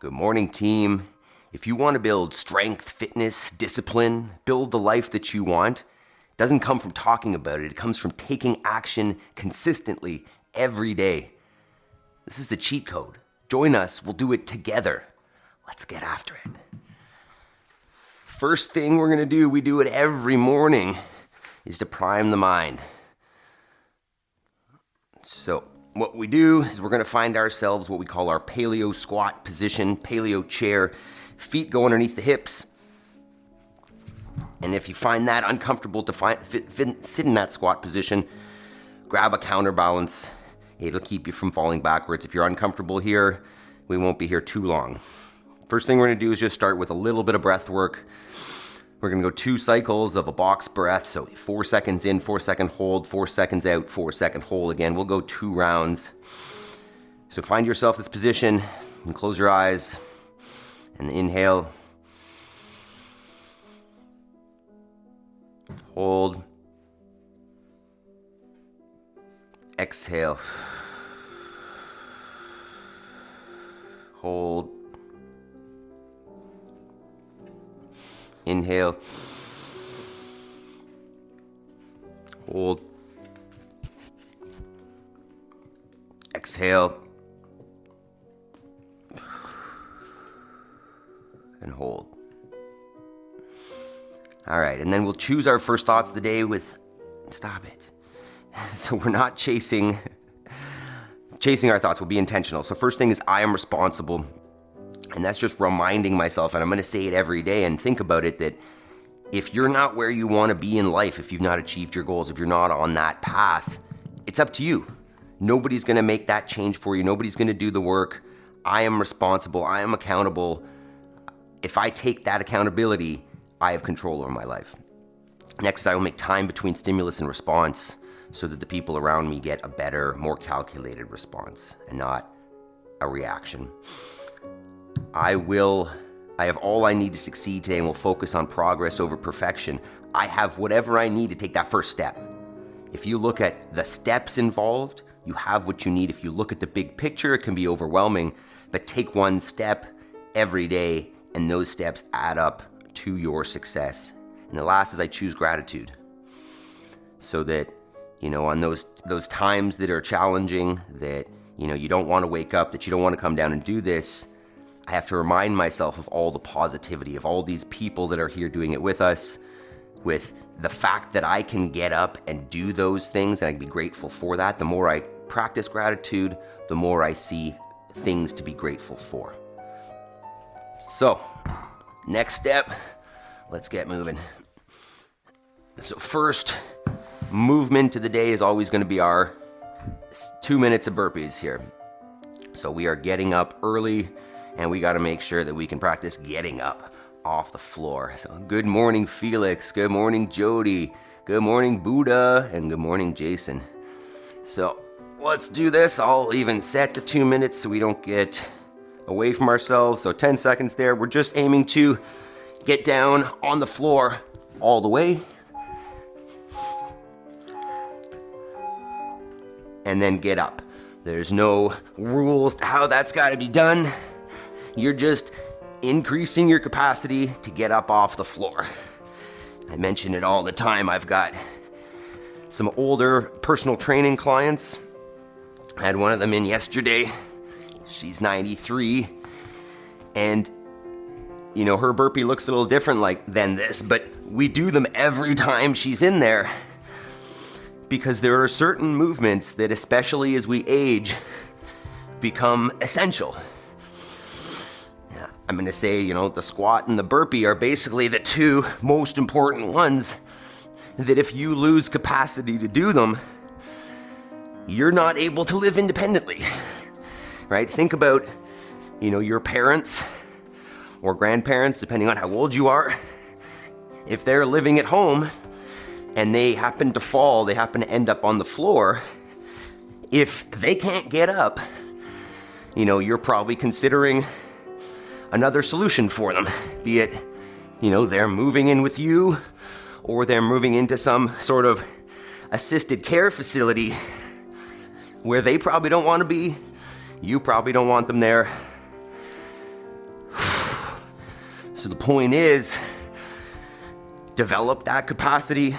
Good morning, team. If you want to build strength, fitness, discipline, build the life that you want, it doesn't come from talking about it. It comes from taking action consistently every day. This is the cheat code. Join us. We'll do it together. Let's get after it. First thing we're going to do, we do it every morning, is to prime the mind. So what we do is we're going to find ourselves what we call our paleo squat position, paleo chair. Feet go underneath the hips. And if you find that uncomfortable to sit in that squat position, grab a counterbalance. It'll keep you from falling backwards. If you're uncomfortable here, we won't be here too long. First thing we're going to do is just start with a little bit of breath work. We're going to go 2 cycles of a box breath. So 4 seconds in, 4 second hold, 4 seconds out, 4 second hold again. We'll go 2 rounds. So find yourself this position and close your eyes and inhale. Hold. Exhale. Hold. Inhale. Hold. Exhale. And hold. All right, and then we'll choose our first thoughts of the day with, stop it. So we're not chasing our thoughts. We'll be intentional. So first thing is I am responsible. And that's just reminding myself, and I'm going to say it every day and think about it, that if you're not where you want to be in life, if you've not achieved your goals, if you're not on that path, it's up to you. Nobody's going to make that change for you. Nobody's going to do the work. I am responsible. I am accountable. If I take that accountability, I have control over my life. Next, I will make time between stimulus and response so that the people around me get a better, more calculated response and not a reaction. I have all I need to succeed today and will focus on progress over perfection. I have whatever I need to take that first step. If you look at the steps involved, you have what you need. If you look at the big picture, it can be overwhelming, but take one step every day and those steps add up to your success. And the last is I choose gratitude so that, on those times that are challenging, that, you don't want to wake up, that you don't want to come down and do this, I have to remind myself of all the positivity, of all these people that are here doing it with us, with the fact that I can get up and do those things, and I can be grateful for that. The more I practice gratitude, the more I see things to be grateful for. So, next step, let's get moving. So first, movement of the day is always going to be our 2 minutes of burpees here. So we are getting up early, and we got to make sure that we can practice getting up off the floor. So good morning, Felix. Good morning, Jody. Good morning, Buddha. And good morning, Jason. So let's do this. I'll even set the 2 minutes so we don't get away from ourselves. So 10 seconds there. We're just aiming to get down on the floor all the way. And then get up. There's no rules to how that's got to be done. You're just increasing your capacity to get up off the floor. I mention it all the time. I've got some older personal training clients. I had one of them in yesterday. She's 93. And, her burpee looks a little different than this, but we do them every time she's in there. Because there are certain movements that, especially as we age, become essential. I'm going to say, the squat and the burpee are basically the 2 most important ones that if you lose capacity to do them, you're not able to live independently, right? Think about, your parents or grandparents, depending on how old you are. If they're living at home and they happen to fall, they happen to end up on the floor, if they can't get up, you're probably considering another solution for them, be it, they're moving in with you or they're moving into some sort of assisted care facility where they probably don't want to be, you probably don't want them there. So the point is, develop that capacity,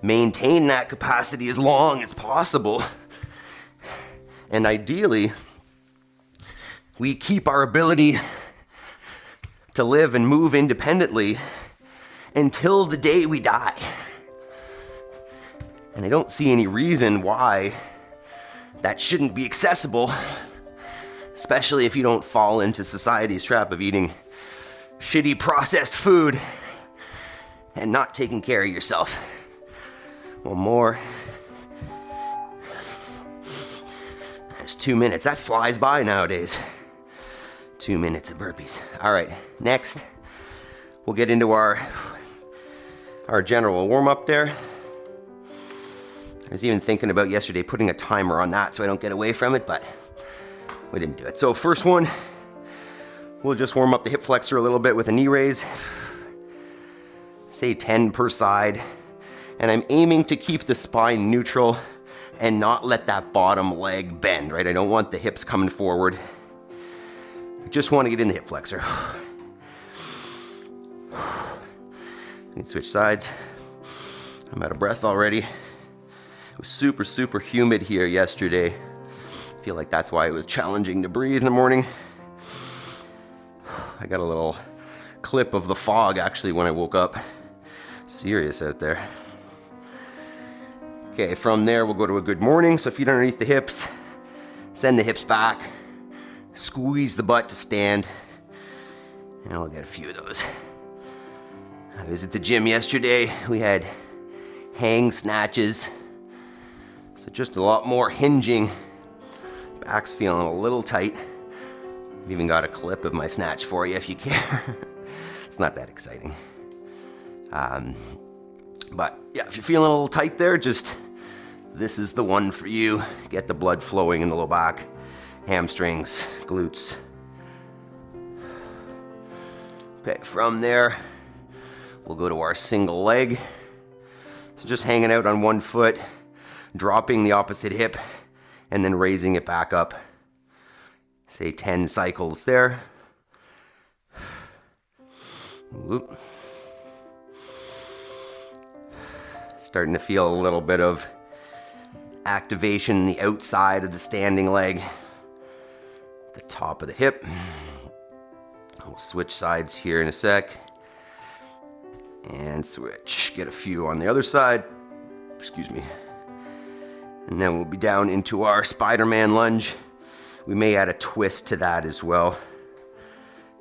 maintain that capacity as long as possible, and ideally, we keep our ability to live and move independently until the day we die. And I don't see any reason why that shouldn't be accessible, especially if you don't fall into society's trap of eating shitty processed food and not taking care of yourself. One more. There's 2 minutes. That flies by nowadays. 2 minutes of burpees. All right, next, we'll get into our general warm-up there. I was even thinking about yesterday putting a timer on that so I don't get away from it, but we didn't do it. So first one, we'll just warm up the hip flexor a little bit with a knee raise. Say 10 per side. And I'm aiming to keep the spine neutral and not let that bottom leg bend, right? I don't want the hips coming forward. I just want to get in the hip flexor. You can switch sides. I'm out of breath already. It was super, super humid here yesterday. I feel like that's why it was challenging to breathe in the morning. I got a little clip of the fog actually when I woke up. Serious out there. Okay, from there we'll go to a good morning. So feet underneath the hips, send the hips back, squeeze the butt to stand, and we'll get a few of those. I was at the gym yesterday. We had hang snatches, so just a lot more hinging. Back's feeling a little tight. I've even got a clip of my snatch for you if you care. It's not that exciting. But yeah, if you're feeling a little tight there, just this is the one for you. Get the blood flowing in the low back, hamstrings, glutes. Okay, from there, we'll go to our single leg. So just hanging out on one foot, dropping the opposite hip, and then raising it back up. Say 10 cycles there. Whoop. Starting to feel a little bit of activation in the outside of the standing leg, the top of the hip. We'll switch sides here in a sec. And switch. Get a few on the other side. Excuse me. And then we'll be down into our Spider-Man lunge. We may add a twist to that as well.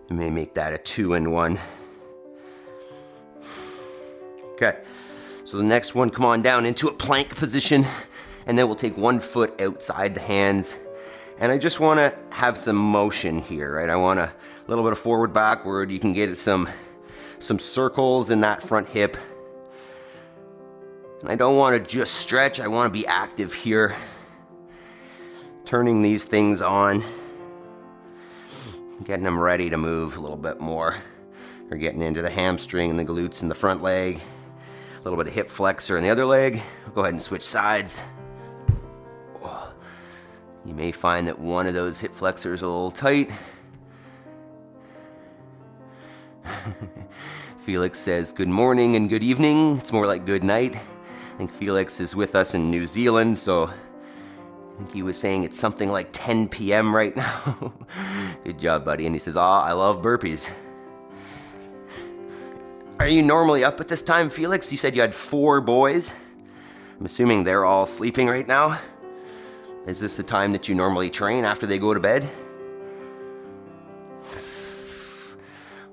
We may make that a 2-in-1. Okay. So the next one, come on down into a plank position, and then we'll take one foot outside the hands. And I just want to have some motion here, right? I want a little bit of forward, backward. You can get some circles in that front hip. And I don't want to just stretch. I want to be active here. Turning these things on. Getting them ready to move a little bit more. We're getting into the hamstring and the glutes in the front leg. A little bit of hip flexor in the other leg. We'll go ahead and switch sides. You may find that one of those hip flexors is a little tight. Felix says good morning and good evening. It's more like good night. I think Felix is with us in New Zealand, so I think he was saying it's something like 10 p.m. right now. Good job, buddy. And he says, I love burpees. Are you normally up at this time, Felix? You said you had 4 boys. I'm assuming they're all sleeping right now. Is this the time that you normally train after they go to bed?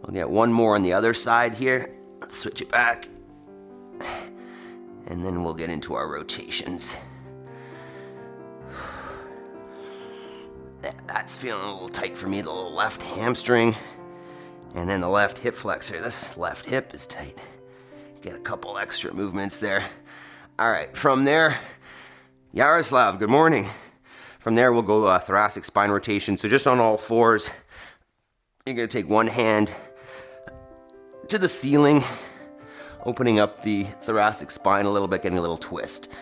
We'll get one more on the other side here. Let's switch it back. And then we'll get into our rotations. That's feeling a little tight for me, the little left hamstring. And then the left hip flexor. This left hip is tight. Get a couple extra movements there. All right, from there, Yaroslav, good morning. From there, we'll go thoracic spine rotation. So just on all fours, you're going to take one hand to the ceiling, opening up the thoracic spine a little bit, getting a little twist.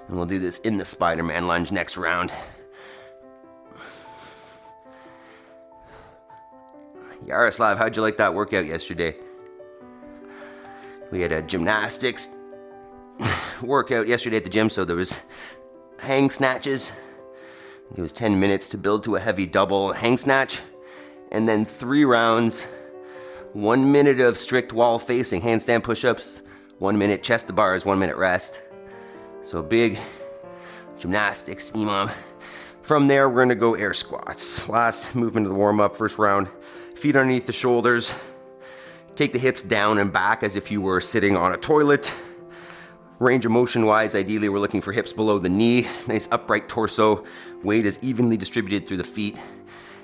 And we'll do this in the Spider-Man lunge next round. Yaroslav, how'd you like that workout yesterday? We had a gymnastics workout yesterday at the gym, so there was hang snatches. It was 10 minutes to build to a heavy double hang snatch, and then 3 rounds, 1 minute of strict wall facing handstand push-ups, 1 minute chest to bars, 1 minute rest. So big gymnastics, EMOM. From there, we're gonna go air squats. Last movement of the warm-up, first round. Feet underneath the shoulders. Take the hips down and back as if you were sitting on a toilet. Range of motion wise, ideally we're looking for hips below the knee. Nice upright torso. Weight is evenly distributed through the feet.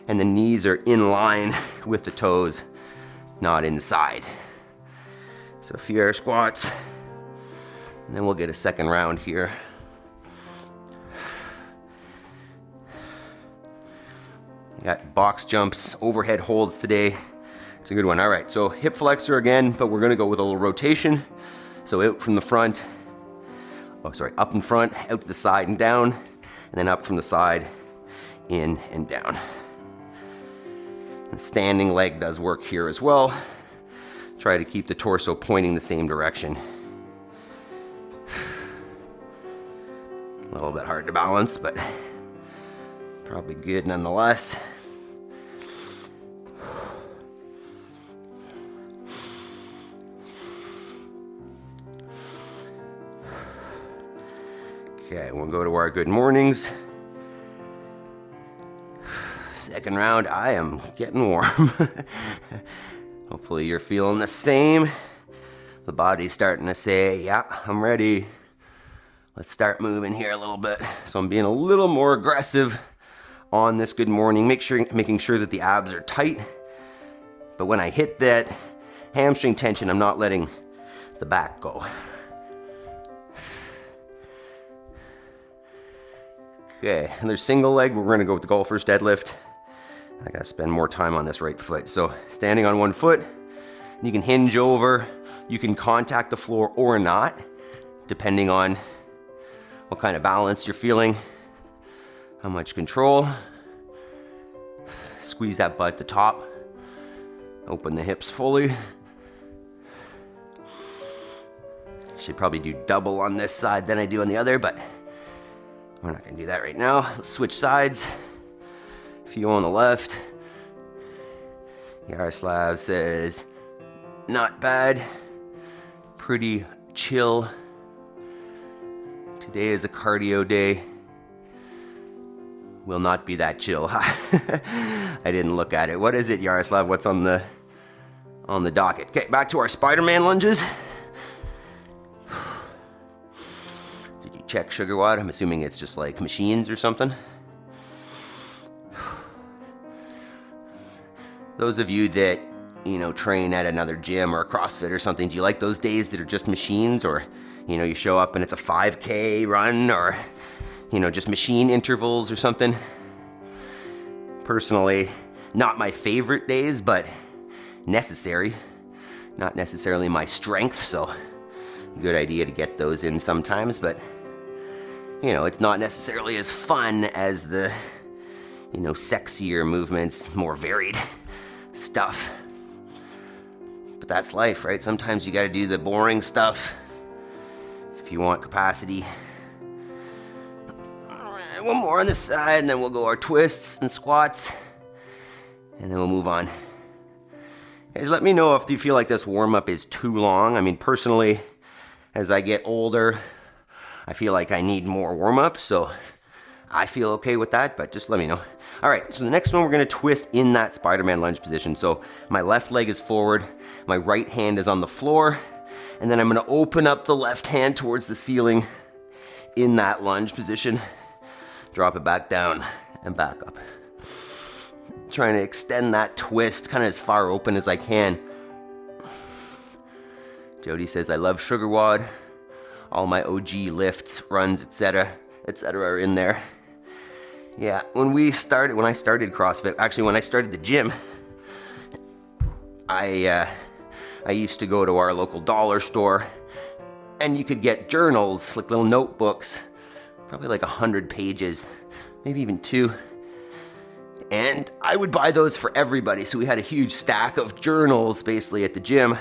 And the knees are in line with the toes, not inside. So a few air squats. And then we'll get a second round here. Got box jumps, overhead holds today. It's a good one. All right, so hip flexor again, but we're gonna go with a little rotation. So out from the front, up in front, out to the side and down, and then up from the side, in and down. The standing leg does work here as well. Try to keep the torso pointing the same direction. A little bit hard to balance, but probably good nonetheless. Okay, we'll go to our good mornings. Second round, I am getting warm. Hopefully you're feeling the same. The body's starting to say, yeah, I'm ready. Let's start moving here a little bit. So I'm being a little more aggressive on this good morning, making sure that the abs are tight. But when I hit that hamstring tension, I'm not letting the back go. Okay, another single leg. We're gonna go with the golfer's deadlift. I gotta spend more time on this right foot. So standing on one foot, you can hinge over, you can contact the floor or not, depending on what kind of balance you're feeling, how much control. Squeeze that butt at the top, open the hips fully. Should probably do double on this side than I do on the other, but we're not gonna do that right now. Let's switch sides. Few on the left. Yaroslav says, not bad. Pretty chill. Today is a cardio day. Will not be that chill. I didn't look at it. What is it, Yaroslav? What's on the docket? Okay, back to our Spider-Man lunges. Check sugar water. I'm assuming it's just like machines or something. Those of you that, train at another gym or a CrossFit or something, do you like those days that are just machines, or, you show up and it's a 5K run, or, just machine intervals or something? Personally, not my favorite days, but necessary. Not necessarily my strength, so good idea to get those in sometimes, but it's not necessarily as fun as the, sexier movements, more varied stuff. But that's life, right? Sometimes you gotta do the boring stuff if you want capacity. All right, one more on this side, and then we'll go our twists and squats, and then we'll move on. Guys, let me know if you feel like this warm-up is too long. I mean, personally, as I get older, I feel like I need more warm-up, so I feel okay with that, but just let me know. All right, so the next one, we're gonna twist in that Spider-Man lunge position. So my left leg is forward, my right hand is on the floor, and then I'm gonna open up the left hand towards the ceiling in that lunge position. Drop it back down and back up. Trying to extend that twist kind of as far open as I can. Jody says, I love sugar wad. All my OG lifts, runs, etc. are in there. Yeah, when I started CrossFit, actually when I started the gym, I used to go to our local dollar store, and you could get journals, like little notebooks, probably like 100 pages, maybe even 2. And I would buy those for everybody. So we had a huge stack of journals basically at the gym,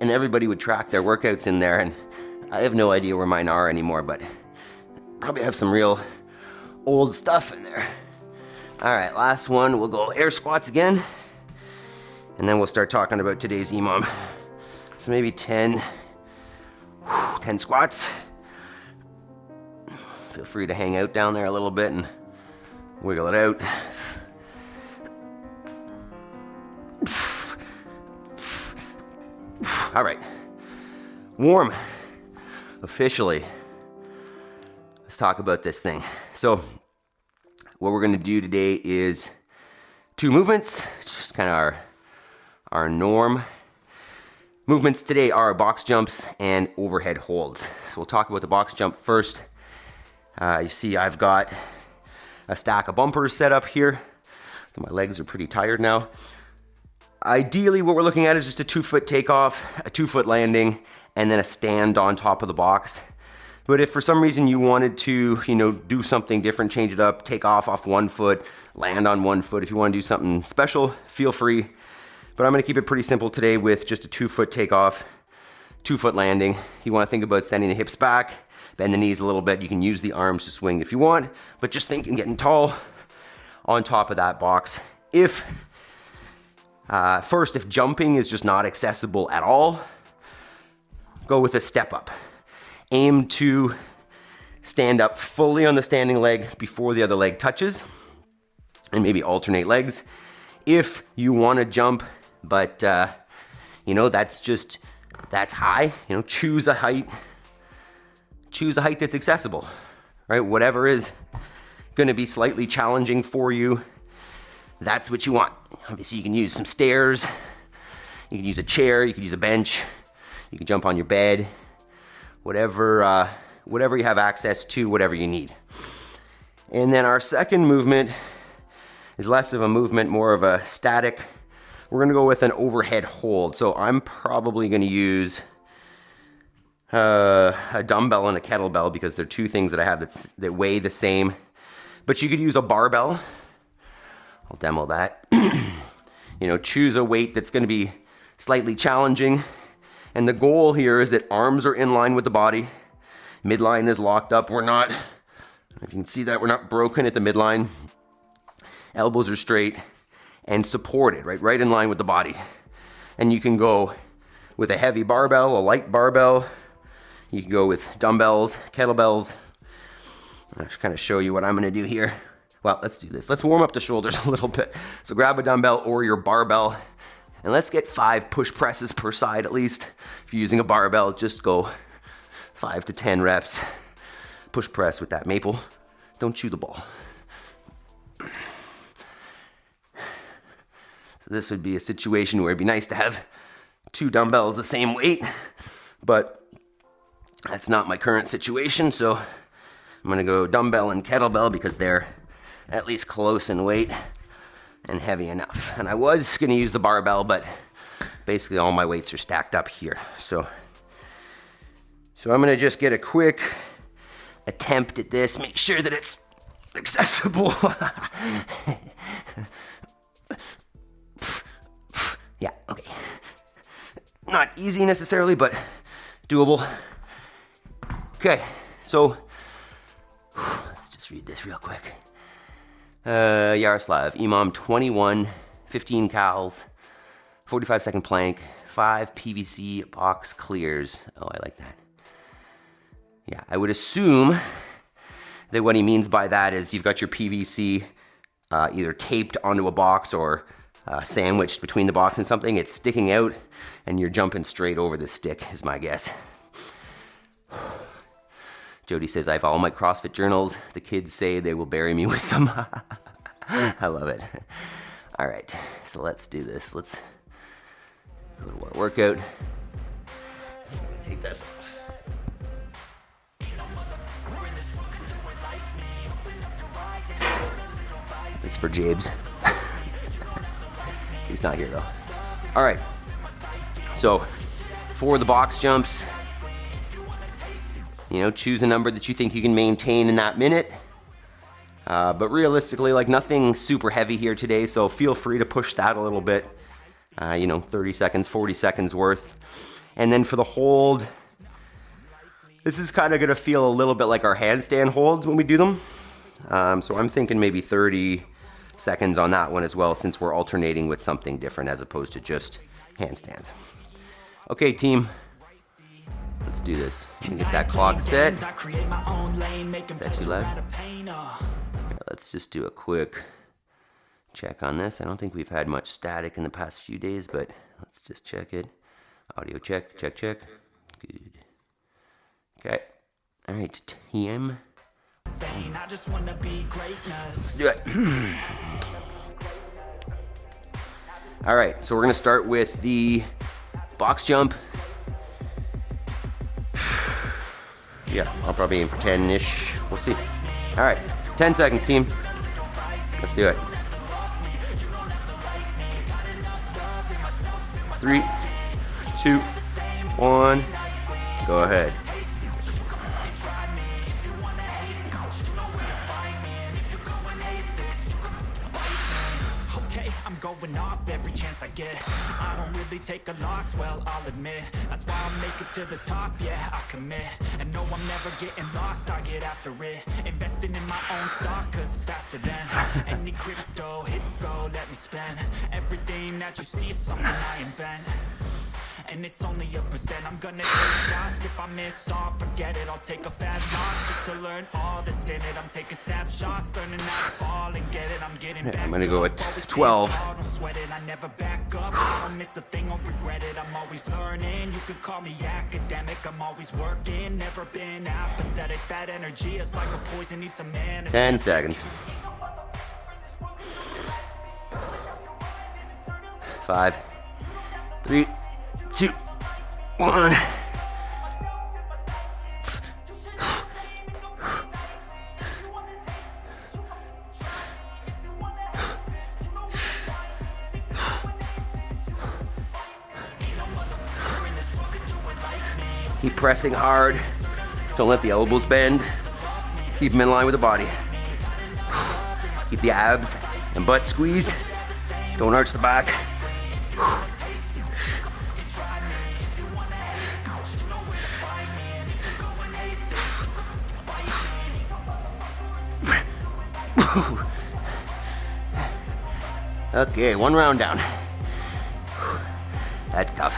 and everybody would track their workouts in there. And I have no idea where mine are anymore, but probably have some real old stuff in there. All right, last one, we'll go air squats again, and then we'll start talking about today's EMOM. So maybe 10 squats. Feel free to hang out down there a little bit and wiggle it out. All right, warm, officially. Let's talk about this thing. So what we're gonna do today is 2 movements, just kind of our norm. Movements today are box jumps and overhead holds. So we'll talk about the box jump first. You see I've got a stack of bumpers set up here. My legs are pretty tired now. Ideally, what we're looking at is just a 2-foot takeoff, a 2-foot landing, and then a stand on top of the box. But if for some reason you wanted to, do something different, change it up, take off 1 foot, land on 1 foot, if you want to do something special, feel free. But I'm going to keep it pretty simple today with just a 2-foot takeoff, 2-foot landing. You want to think about sending the hips back, bend the knees a little bit. You can use the arms to swing if you want, but just thinking getting tall on top of that box. If jumping is just not accessible at all, go with a step up. Aim to stand up fully on the standing leg before the other leg touches, and maybe alternate legs. If you want to jump, but that's high, choose a height that's accessible, right? Whatever is going to be slightly challenging for you, that's what you want. Obviously, you can use some stairs, you can use a chair, you can use a bench, you can jump on your bed, whatever you have access to, whatever you need. And then our second movement is less of a movement, more of a static. We're gonna go with an overhead hold. So I'm probably gonna use a dumbbell and a kettlebell because they're 2 things that I have that weigh the same. But you could use a barbell. I'll demo that. Choose a weight that's gonna be slightly challenging. And the goal here is that arms are in line with the body. Midline is locked up. We're not, if you can see that, we're not broken at the midline. Elbows are straight and supported, right in line with the body. And you can go with a heavy barbell, a light barbell. You can go with dumbbells, kettlebells. I'll just kind of show you what I'm gonna do here. Well, let's do this. Let's warm up the shoulders a little bit. So grab a dumbbell or your barbell, and let's get 5 push presses per side at least. If you're using a barbell, just go 5 to 10 reps. Push press with that maple. Don't chew the ball. So this would be a situation where it'd be nice to have 2 dumbbells the same weight, but that's not my current situation. So I'm gonna go dumbbell and kettlebell because they're at least close in weight and heavy enough. And I was gonna use the barbell, but basically all my weights are stacked up here. So I'm gonna just get a quick attempt at this, make sure that it's accessible. Yeah, okay. Not easy necessarily, but doable. Okay, so let's just read this real quick. Yaroslav, EMOM 21, 15 cals, 45-second plank, 5 PVC box clears. Oh, I like that. Yeah, I would assume that what he means by that is you've got your PVC either taped onto a box or sandwiched between the box and something. It's sticking out and you're jumping straight over the stick is my guess. Jody says, I have all my CrossFit journals. The kids say they will bury me with them. I love it. All right, so let's do this. Let's go to our workout. Take this off. This is for Jabes. He's not here though. All right, so for the box jumps, choose a number that you think you can maintain in that minute. But realistically, like nothing super heavy here today, so feel free to push that a little bit. 30 seconds, 40 seconds worth. And then for the hold, this is kind of going to feel a little bit like our handstand holds when we do them. So I'm thinking maybe 30 seconds on that one as well, since we're alternating with something different as opposed to just handstands. Okay, team. Let's do this. Get that clock set. Set too loud? Let's just do a quick check on this. I don't think we've had much static in the past few days, but let's just check it. Audio check, check, check. Good. Okay. All right, team. Let's do it. All right, so we're gonna start with the box jump. Yeah, I'll probably aim for 10-ish. We'll see. All right, 10 seconds, team. Let's do it. 3, 2, 1, go ahead. I'm going off every chance I get. I don't really take a loss, well, I'll admit. That's why I'll make it to the top, yeah, I commit. And no, I'm never getting lost, I get after it. Investing in my own stock, cause it's faster than any crypto hits go, let me spend. Everything that you see is something I invent. And it's only a percent. I'm gonna take shots. If I miss off, forget it. I'll take a fast loss just to learn all that's in it. I'm taking snapshots, learning how to fall and get it. I'm getting back. I'm gonna go at 12. Don't sweat it. I never back up. I don't miss a thing or regret it. I'm always learning. You could call me academic. I'm always working. Never been apathetic. That energy is like a poison. Needs some man. 10 seconds. 5, 3, 2, 1. Keep pressing hard. Don't let the elbows bend. Keep them in line with the body. Keep the abs and butt squeezed. Don't arch the back. Okay, one round down. That's tough.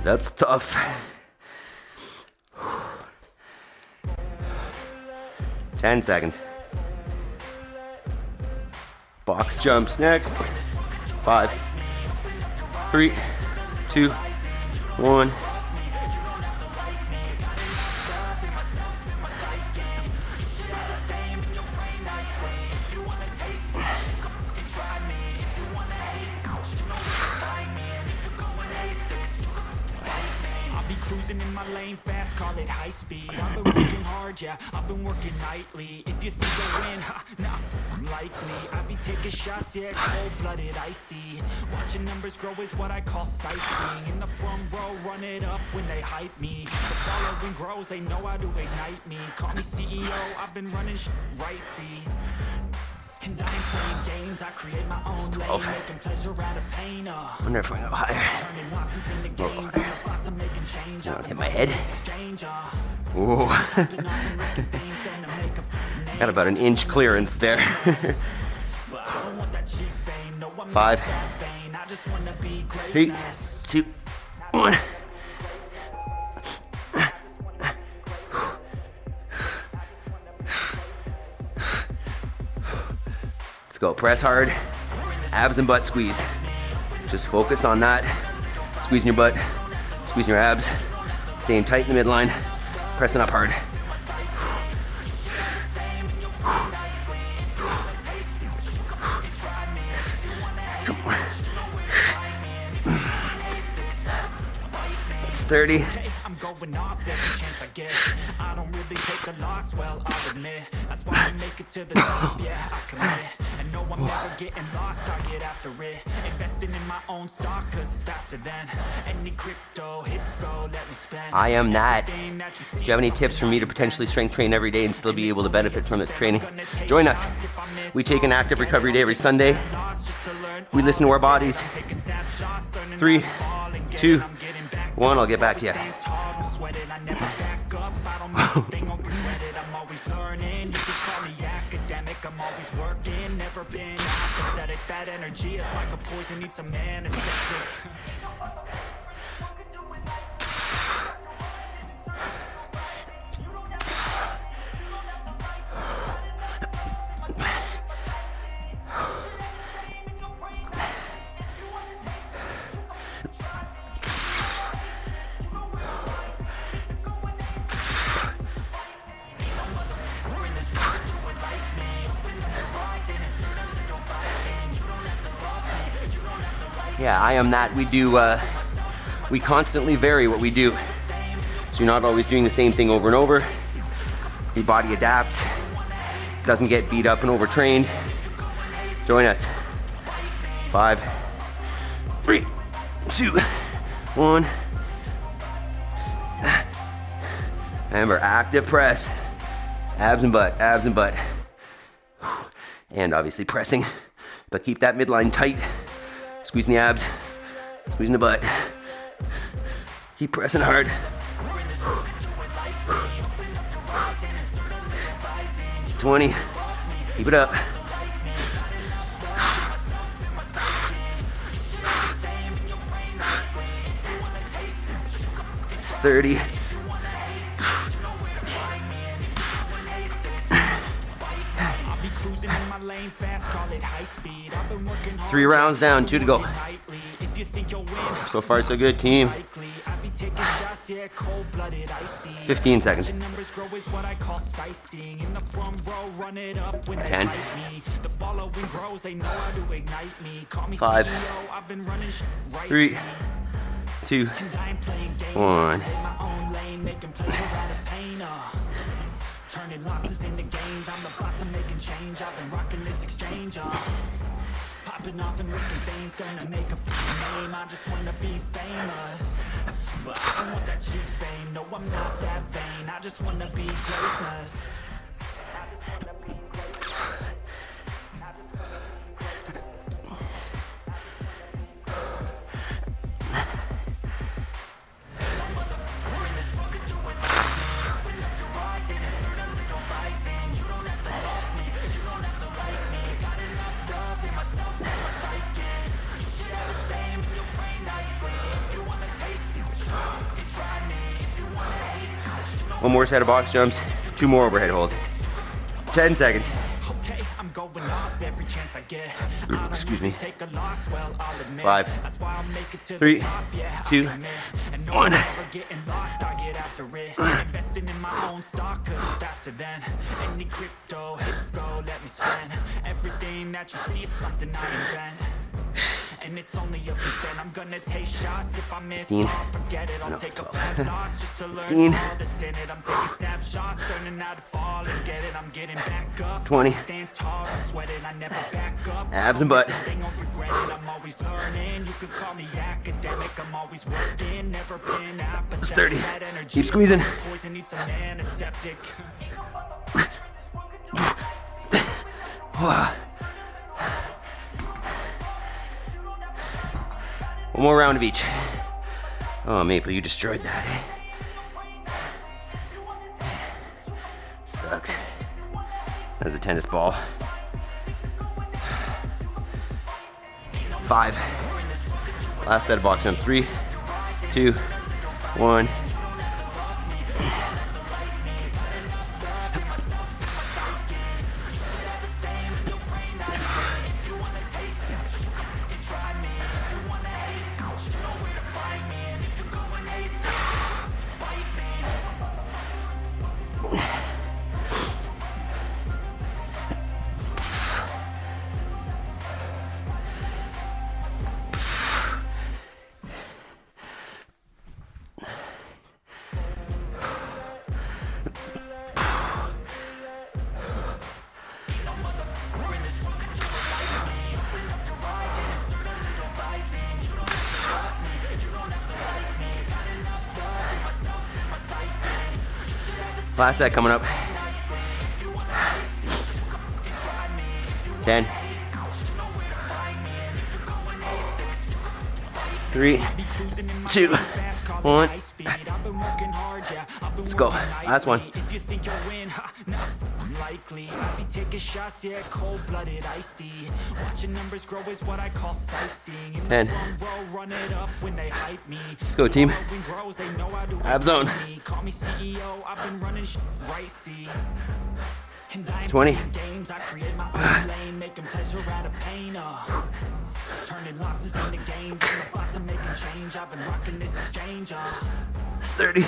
That's tough. 10 seconds. Box jumps next. 5, 3, 2, 1. Cruising in my lane fast, call it high speed. I've been working hard, yeah, I've been working nightly. If you think I'll win, nah, unlikely. I be taking shots, yeah, cold-blooded, icy. Watching numbers grow is what I call sightseeing. In the front row, run it up when they hype me. The following grows, they know how to ignite me. Call me CEO, I've been running right, see. And I ain't playing games, I create my own lane, making pleasure out of pain. I wonder if I go higher. Don't hit my head. Ooh. Got about an inch clearance there. 5, 3, 2, 1. Go, press hard, abs and butt squeeze. Just focus on that. Squeezing your butt, squeezing your abs, staying tight in the midline, pressing up hard. Come on. That's 30. I'm going off every chance I get. I don't really take a loss, well, I'll admit. That's why I make it to the top, yeah, I commit. And no, I'm never getting lost, I get after it. Investing in my own stock, cause it's faster than any crypto hits go, let me spend. I am that. Do you have any tips for me to potentially strength train every day and still be able to benefit from the training? Join us. We take an active recovery day every Sunday. We listen to our bodies. 3, 2, 1, I'll get back to you. I'm always working, never been apathetic. That energy is like a poison, needs some anesthetic. Yeah, I am that. We constantly vary what we do. So you're not always doing the same thing over and over. Your body adapts, doesn't get beat up and overtrained. Join us. 5, 3, 2, 1. Remember, active press. Abs and butt, abs and butt. And obviously pressing, but keep that midline tight. Squeezing the abs, squeezing the butt. Keep pressing hard. It's 20. Keep it up. It's 30. lane fast, call it high speed. I've been working hard. 3 rounds down, 2 to go. If you think you'll win, So far, so good, team. 15 seconds. 10. 5, 3, 2, 1. Turning losses into gains, I'm the boss, I'm making change. I've been rocking this exchange, popping off and risking things, gonna make a name. I just wanna be famous, but I don't want that cheap fame. No, I'm not that vain. I just wanna be greatness. One more set of box jumps, 2 more overhead holds. 10 seconds. Okay, I'm going off every chance I get. Excuse me. Take a loss, well, I'll admit. 5, That's why I'll make it to 3, the top, yeah, 2, and no, 1. I'm never getting lost, I get after it. Investing in my own stock, cause it's faster than any crypto hits go, let me spend. Everything that you see is something I invent. And it's only a percent. I'm gonna take shots. If I miss, I'll forget it. I'll take a fat loss just to learn all that's in it. I'm taking snapshots, learning how to fall and get it. I'm getting back up. 20. Stand tall, I sweat it. I never back up. Abs and butt. They won't regret it. I'm always learning. You can call me academic. I'm always working. Never been apathetic. It's 30. That energy Keep squeezing. Poison needs some antiseptic. One more round of each. Oh, Maple, you destroyed that, Sucks. That was a tennis ball. 5. Last set of box jump. 3, 2, 1. Last set coming up. 10. 3, 2, 1. Let's go. Last one. 10. Let's go, team. Ab zone. It's 20. It's 30.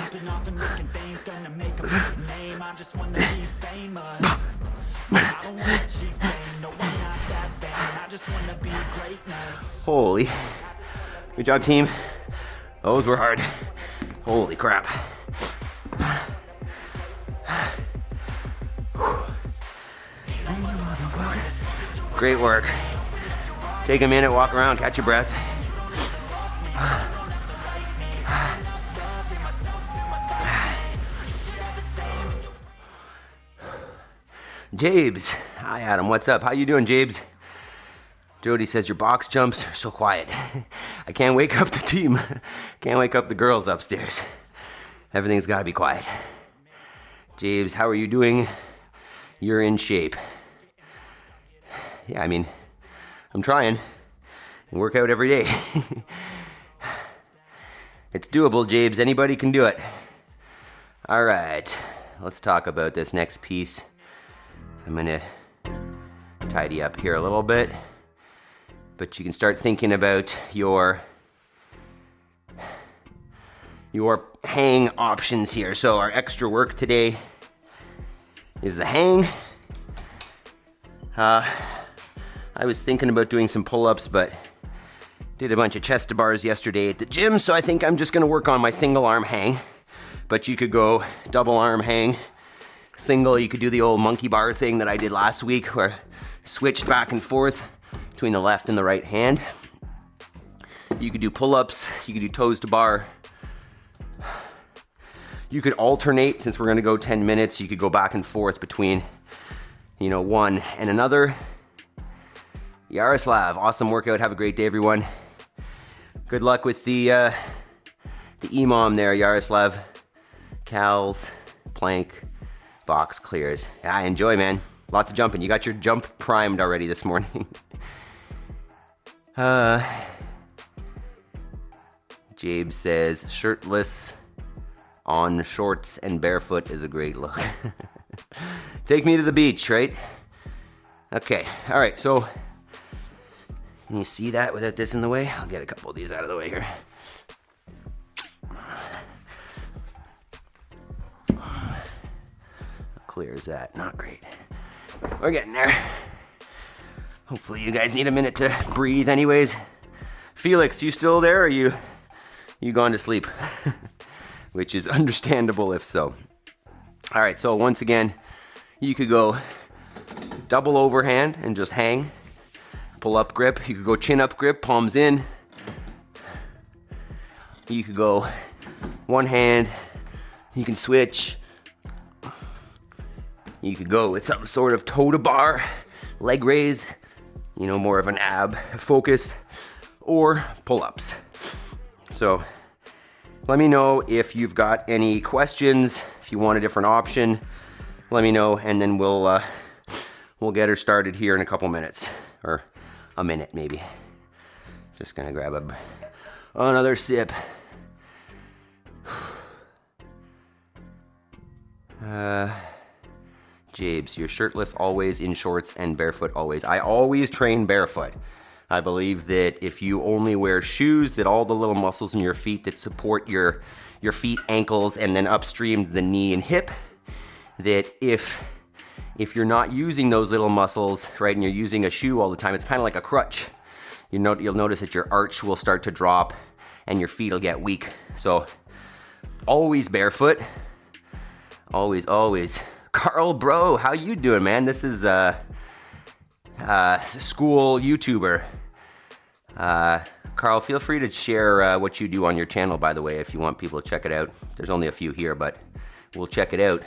Holy. Good job, team. Those were hard. Holy crap. Great work. Take a minute, walk around, catch your breath. Jabes. Hi, Adam. What's up? How you doing, Jabes? Jody says your box jumps are so quiet. I can't wake up the team. Can't wake up the girls upstairs. Everything's got to be quiet. Jabes, how are you doing? You're in shape. Yeah, I mean, I'm trying. I work out every day. It's doable, Jabes. Anybody can do it. All right. Let's talk about this next piece. I'm going to tidy up here a little bit. But you can start thinking about your hang options here. So our extra work today is the hang. I was thinking about doing some pull-ups, but did a bunch of chest to bars yesterday at the gym, so I think I'm just gonna work on my single arm hang. But you could go double arm hang, single. You could do the old monkey bar thing that I did last week, where I switched back and forth between the left and the right hand. You could do pull-ups, you could do toes to bar. You could alternate, since we're gonna go 10 minutes, you could go back and forth between, one and another. Yaroslav, awesome workout. Have a great day, everyone. Good luck with the EMOM there, Yaroslav. Cals, plank, box clears. Yeah, I enjoy, man. Lots of jumping. You got your jump primed already this morning. Jabe says, shirtless on shorts and barefoot is a great look. Take me to the beach, right? Okay, all right, so can you see that without this in the way? I'll get a couple of these out of the way here. How clear is that? Not great. We're getting there. Hopefully you guys need a minute to breathe anyways. Felix, you still there, or you gone to sleep? Which is understandable if so. All right, so once again, you could go double overhand and just hang. Pull up grip. You could go chin up grip, palms in. You could go one hand. You can switch. You could go with some sort of toe to bar, leg raise, more of an ab focus, or pull-ups. So let me know if you've got any questions. If you want a different option, let me know, and then we'll get her started here in a couple minutes, or a minute maybe. Just gonna grab another sip. Jabes, you're shirtless always, in shorts, and barefoot always. I always train barefoot. I believe that if you only wear shoes, that all the little muscles in your feet that support your feet, ankles, and then upstream the knee and hip, that if you're not using those little muscles, right, and you're using a shoe all the time, it's kind of like a crutch. You'll notice that your arch will start to drop and your feet will get weak. So always barefoot. Always, always. Carl, bro, how you doing, man? This is school YouTuber. Carl, feel free to share what you do on your channel, by the way, if you want people to check it out. There's only a few here, but we'll check it out.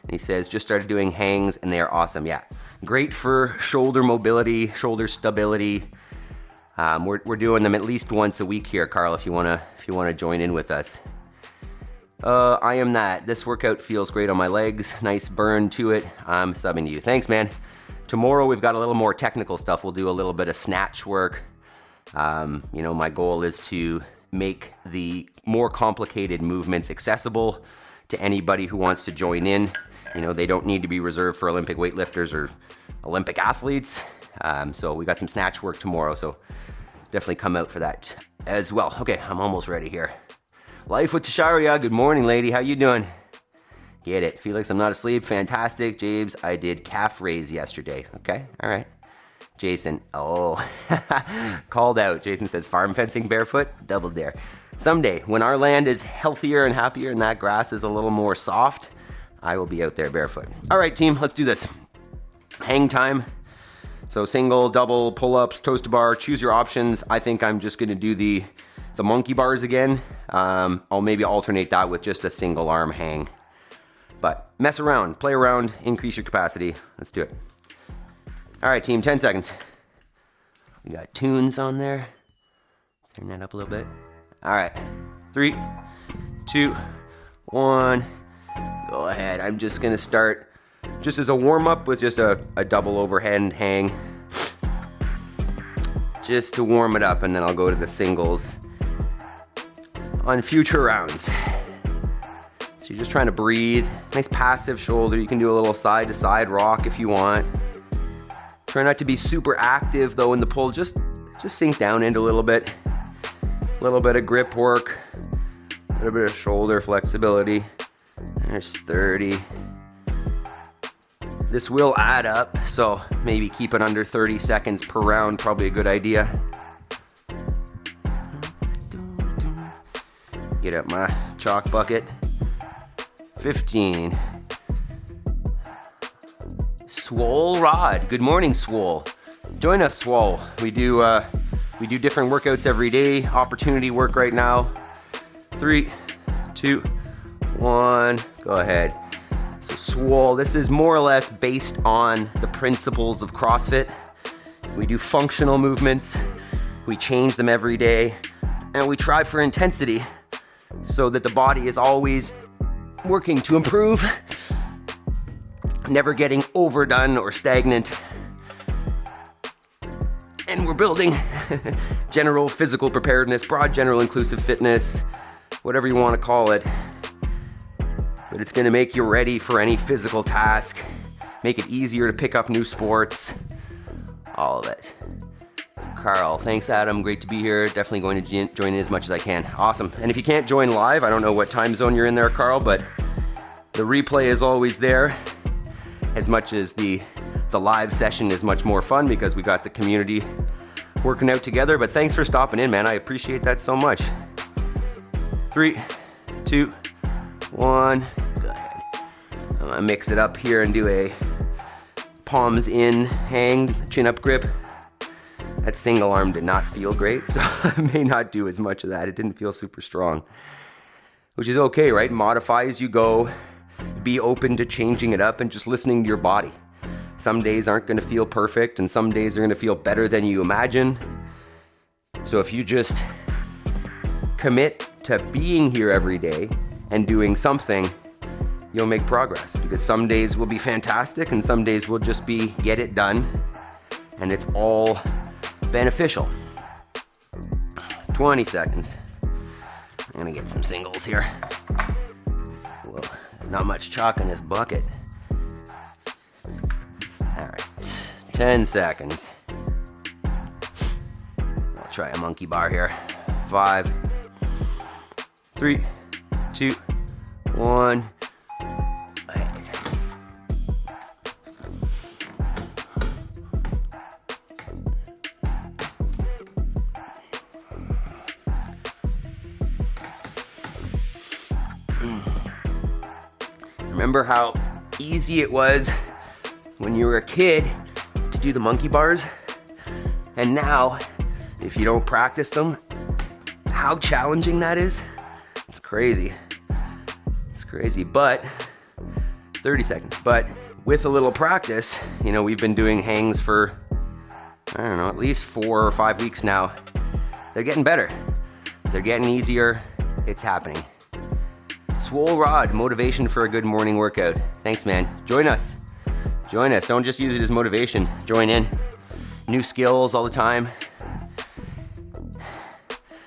And he says, just started doing hangs and they are awesome. Yeah, great for shoulder mobility, shoulder stability. We're doing them at least once a week here, Carl, if you wanna join in with us. I am that. This workout feels great on my legs. Nice burn to it. I'm subbing to you. Thanks, man. Tomorrow we've got a little more technical stuff. We'll do a little bit of snatch work. You know, my goal is to make the more complicated movements accessible to anybody who wants to join in. You know, they don't need to be reserved for Olympic weightlifters or Olympic athletes. So we got some snatch work tomorrow, so definitely come out for that as well. Okay, I'm almost ready here. Life with Tasharia. Good morning, lady. How you doing? Get it. Felix, I'm not asleep. Fantastic. James, I did calf raise yesterday. Okay, all right. Jason, oh, called out. Jason says, farm fencing barefoot, double dare. Someday, when our land is healthier and happier and that grass is a little more soft, I will be out there barefoot. All right, team, let's do this. Hang time. So single, double, pull-ups, toast bar, choose your options. I think I'm just gonna do the monkey bars again. I'll maybe alternate that with just a single arm hang. But mess around, play around, increase your capacity. Let's do it. All right, team, 10 seconds. We got tunes on there. Turn that up a little bit. All right, 3, 2, 1. Go ahead. I'm just gonna start just as a warm-up with just a double overhand hang. Just to warm it up, and then I'll go to the singles on future rounds. So you're just trying to breathe. Nice passive shoulder. You can do a little side-to-side rock if you want. Try not to be super active though in the pull. Just sink down into a little bit. A little bit of grip work. A little bit of shoulder flexibility. There's 30. This will add up, so maybe keep it under 30 seconds per round. Probably a good idea. Get up my chalk bucket. 15. Swole Rod. Good morning, Swole. Join us, Swole. We do different workouts every day. Opportunity work right now. 3, 2, 1. Go ahead. So Swole, this is more or less based on the principles of CrossFit. We do functional movements. We change them every day. And we try for intensity so that the body is always working to improve. Never getting overdone or stagnant. And we're building general physical preparedness, broad general inclusive fitness, whatever you want to call it. But it's going to make you ready for any physical task, make it easier to pick up new sports, all of it. Carl, thanks Adam, great to be here. Definitely going to join in as much as I can. Awesome. And if you can't join live, I don't know what time zone you're in there, Carl, but the replay is always there. As much as the live session is much more fun because we got the community working out together. But thanks for stopping in, man. I appreciate that so much. 3, 2, 1. Go ahead. I'm gonna mix it up here and do a palms in hang, chin up grip. That single arm did not feel great, so I may not do as much of that. It didn't feel super strong, which is okay, right? Modify as you go. Be open to changing it up and just listening to your body. Some days aren't going to feel perfect and some days are going to feel better than you imagine. So if you just commit to being here every day and doing something, you'll make progress, because some days will be fantastic and some days will just be get it done, and it's all beneficial. 20 seconds. I'm gonna get some singles here. Whoa, not much chalk in this bucket. All right, 10 seconds. I'll try a monkey bar here. 5, 3, 2, 1. Remember how easy it was when you were a kid to do the monkey bars? And now, if you don't practice them, how challenging that is? It's crazy. It's crazy, but 30 seconds. But with a little practice, you know, we've been doing hangs for, I don't know, at least 4 or 5 weeks now. They're getting better. They're getting easier. It's happening. Swole Rod, motivation for a good morning workout. Thanks, man. Join us. Join us. Don't just use it as motivation. Join in. New skills all the time.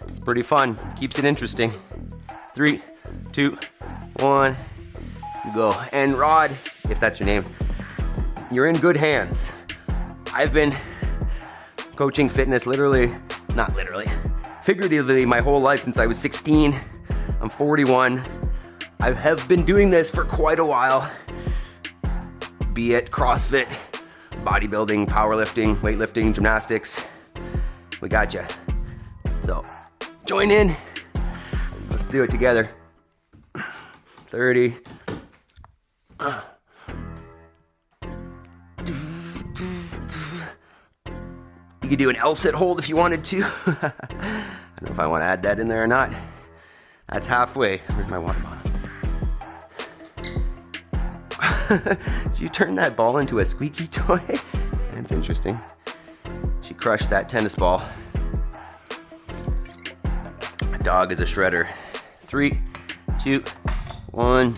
It's pretty fun. Keeps it interesting. 3, 2, 1, go. And Rod, if that's your name, you're in good hands. I've been coaching fitness figuratively my whole life since I was 16. I'm 41. I have been doing this for quite a while, be it CrossFit, bodybuilding, powerlifting, weightlifting, gymnastics. We got you. So join in. Let's do it together. 30. You could do an L-sit hold if you wanted to. I don't know if I want to add that in there or not. That's halfway. Where's my water bottle? Did you turn that ball into a squeaky toy? That's interesting. She crushed that tennis ball. A dog is a shredder. 3, 2, 1.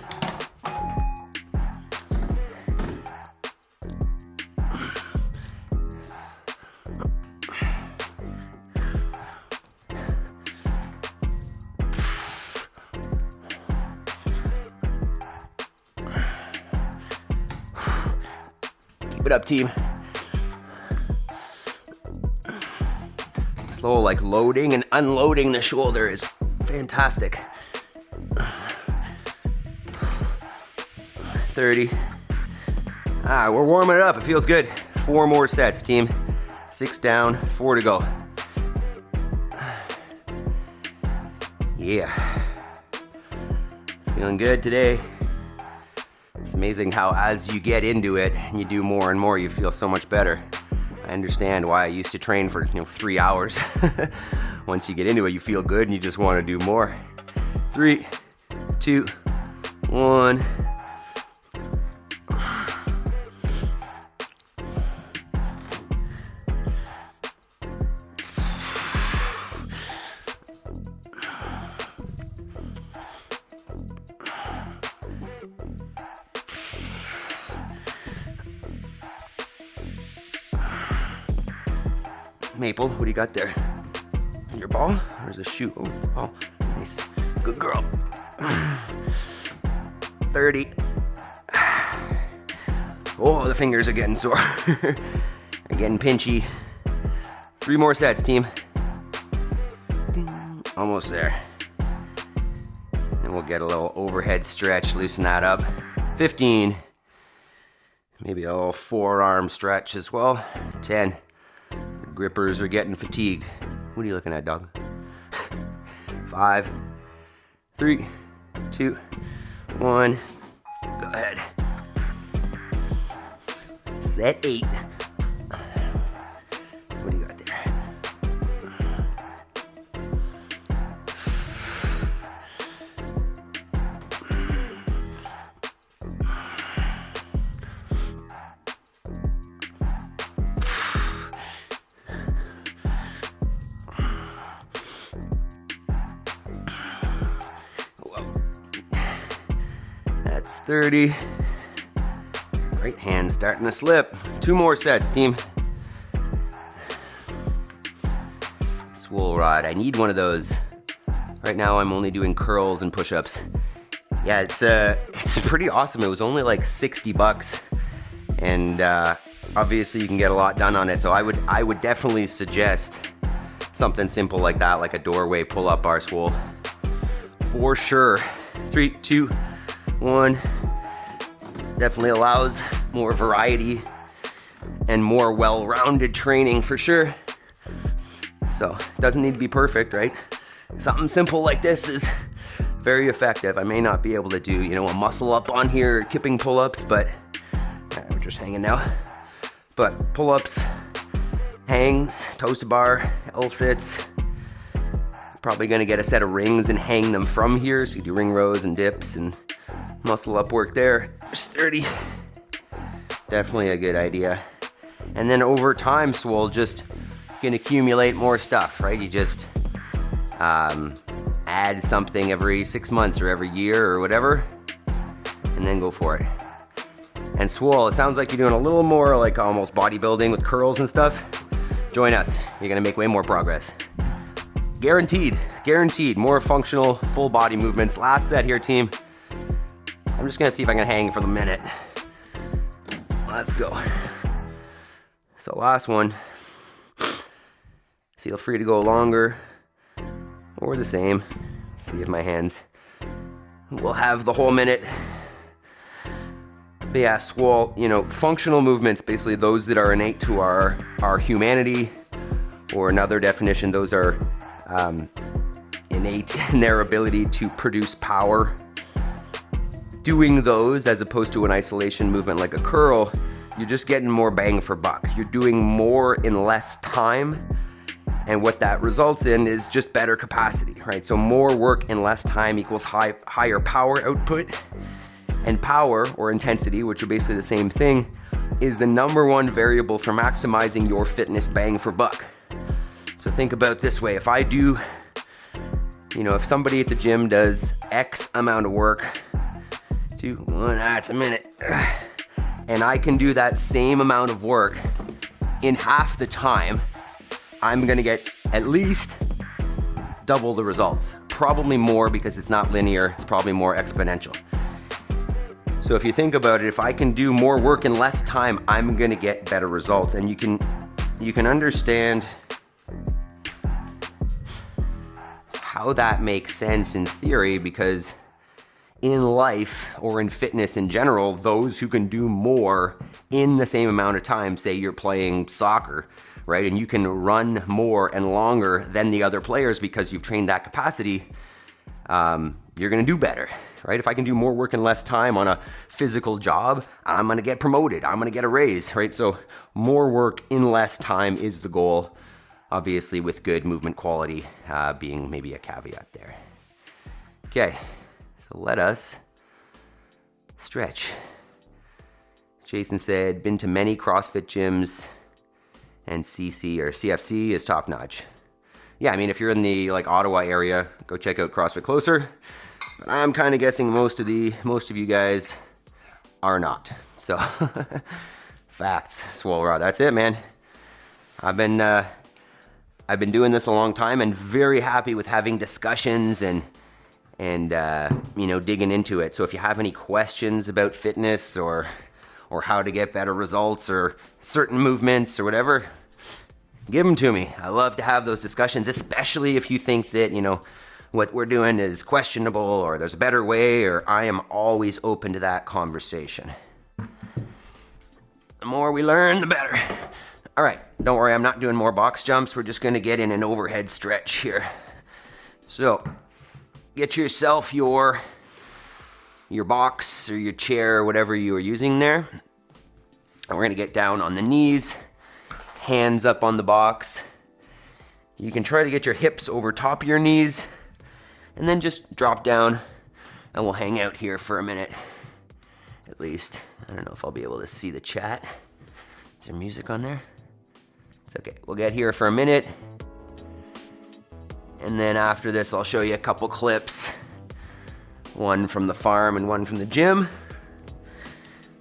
Keep it up, team. Slow, like loading and unloading the shoulder is fantastic. 30. We're warming it up. It feels good. 4 more sets, team. 6 down, 4 to go. Yeah. Feeling good today. It's amazing how as you get into it and you do more and more, you feel so much better. I understand why I used to train for 3 hours. Once you get into it, you feel good and you just want to do more. 3, 2, 1. Maple, what do you got there? Your ball? Where's the shoe? Oh, it's the ball. Nice. Good girl. 30. Oh, the fingers are getting sore. They're getting pinchy. 3 more sets, team. Ding. Almost there. And we'll get a little overhead stretch, loosen that up. 15. Maybe a little forearm stretch as well. 10. Grippers are getting fatigued. What are you looking at, dog? 5, 3, 2, 1. Go ahead. Set 8. What do you got there? That's 30. Right hand starting to slip. 2 more sets, team. Swole Rod. I need one of those. Right now I'm only doing curls and push-ups. Yeah, it's pretty awesome. It was only like $60, and obviously you can get a lot done on it. So I would definitely suggest something simple like that, like a doorway pull-up bar swole. For sure. 3, 2, 1. Definitely allows more variety and more well-rounded training for sure. So it doesn't need to be perfect, right? Something simple like this is very effective. I may not be able to do, a muscle up on here, kipping pull-ups, but we're just hanging now. But pull-ups, hangs, toes bar, L-sits. Probably gonna get a set of rings and hang them from here, so you do ring rows and dips and Muscle up work there. There's 30. Definitely a good idea. And then over time, Swole, just can accumulate more stuff, right? You just add something every 6 months or every year or whatever, and then go for it. And Swole, it sounds like you're doing a little more like almost bodybuilding with curls and stuff. Join us. You're gonna make way more progress. Guaranteed, more functional, full body movements. Last set here, team. I'm just gonna see if I can hang for the minute. Let's go. So last one. Feel free to go longer or the same. See if my hands will have the whole minute. But yeah, Swole, functional movements, basically those that are innate to our humanity, or another definition, those are innate in their ability to produce power. Doing those as opposed to an isolation movement like a curl, you're just getting more bang for buck. You're doing more in less time, and what that results in is just better capacity, right? So more work in less time equals higher power output. And power, or intensity, which are basically the same thing, is the number one variable for maximizing your fitness bang for buck. So think about it this way. If I do, if somebody at the gym does X amount of work, that's a minute, and I can do that same amount of work in half the time, I'm gonna get at least double the results. Probably more, because it's not linear, it's probably more exponential. So if you think about it, if I can do more work in less time, I'm gonna get better results. And you can understand how that makes sense in theory, because in life or in fitness in general, those who can do more in the same amount of time, say you're playing soccer, right? And you can run more and longer than the other players because you've trained that capacity, you're gonna do better, right? If I can do more work in less time on a physical job, I'm gonna get promoted, I'm gonna get a raise, right? So more work in less time is the goal, obviously with good movement quality being maybe a caveat there. Okay, so let us stretch. Jason said, been to many CrossFit gyms and CFC is top notch. Yeah, I mean, if you're in the Ottawa area, go check out CrossFit Closer. But I'm kind of guessing most of you guys are not. So, facts, Swole Raw. That's it, man. I've been doing this a long time and very happy with having discussions and digging into it. So if you have any questions about fitness or how to get better results or certain movements or whatever, give them to me. I love to have those discussions, especially if you think that, what we're doing is questionable or there's a better way, or I am always open to that conversation. The more we learn, the better. All right, don't worry, I'm not doing more box jumps. We're just gonna get in an overhead stretch here. So, get yourself your box or your chair, or whatever you are using there. And we're gonna get down on the knees, hands up on the box. You can try to get your hips over top of your knees, and then just drop down, and we'll hang out here for a minute, at least. I don't know if I'll be able to see the chat. Is there music on there? It's okay, we'll get here for a minute, and then after this, I'll show you a couple clips, one from the farm and one from the gym.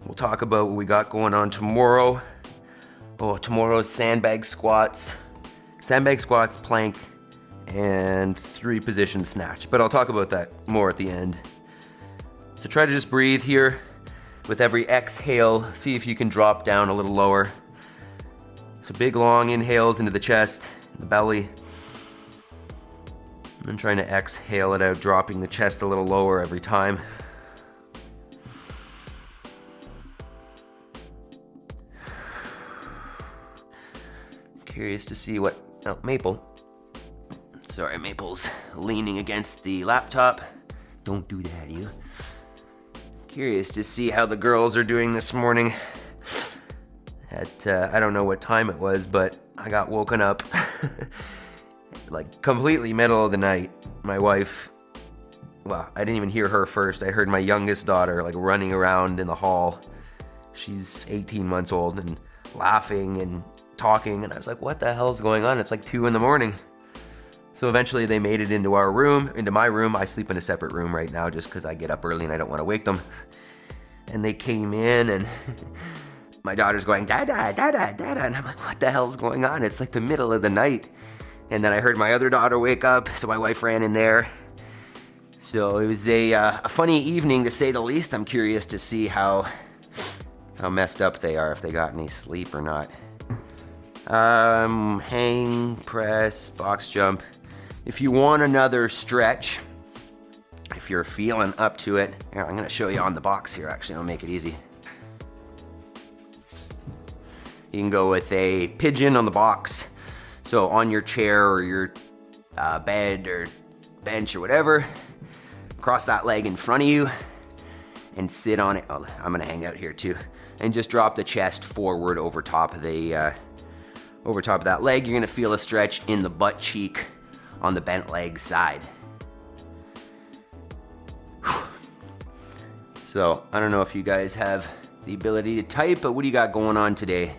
We'll talk about what we got going on tomorrow. Tomorrow's sandbag squats, plank, and 3-position snatch. But I'll talk about that more at the end. So try to just breathe here. With every exhale, see if you can drop down a little lower. So big long inhales into the chest, the belly. And trying to exhale it out, dropping the chest a little lower every time. Curious to see what, Maple's leaning against the laptop. Don't do that, you. Curious to see how the girls are doing this morning. I don't know what time it was, but I got woken up completely middle of the night. My wife well, I didn't even hear her first. I heard my youngest daughter like running around in the hall. She's 18 months old and laughing and talking, and I was like, what the hell is going on? It's like 2 a.m. So eventually they made it into my room. I sleep in a separate room right now just because I get up early and I don't want to wake them. And they came in, and my daughter's going, Dada, Dada, Dada. And I'm like, what the hell's going on? It's like the middle of the night. And then I heard my other daughter wake up, so my wife ran in there. So it was a funny evening, to say the least. I'm curious to see how messed up they are, if they got any sleep or not. Hang, press, box jump. If you want another stretch, if you're feeling up to it, here, I'm going to show you on the box here, actually. I'll make it easy. You can go with a pigeon on the box. So on your chair or your bed or bench or whatever, cross that leg in front of you and sit on it. Oh, I'm going to hang out here too. And just drop the chest forward over top of that leg. You're going to feel a stretch in the butt cheek on the bent leg side. So I don't know if you guys have the ability to type, but what do you got going on today?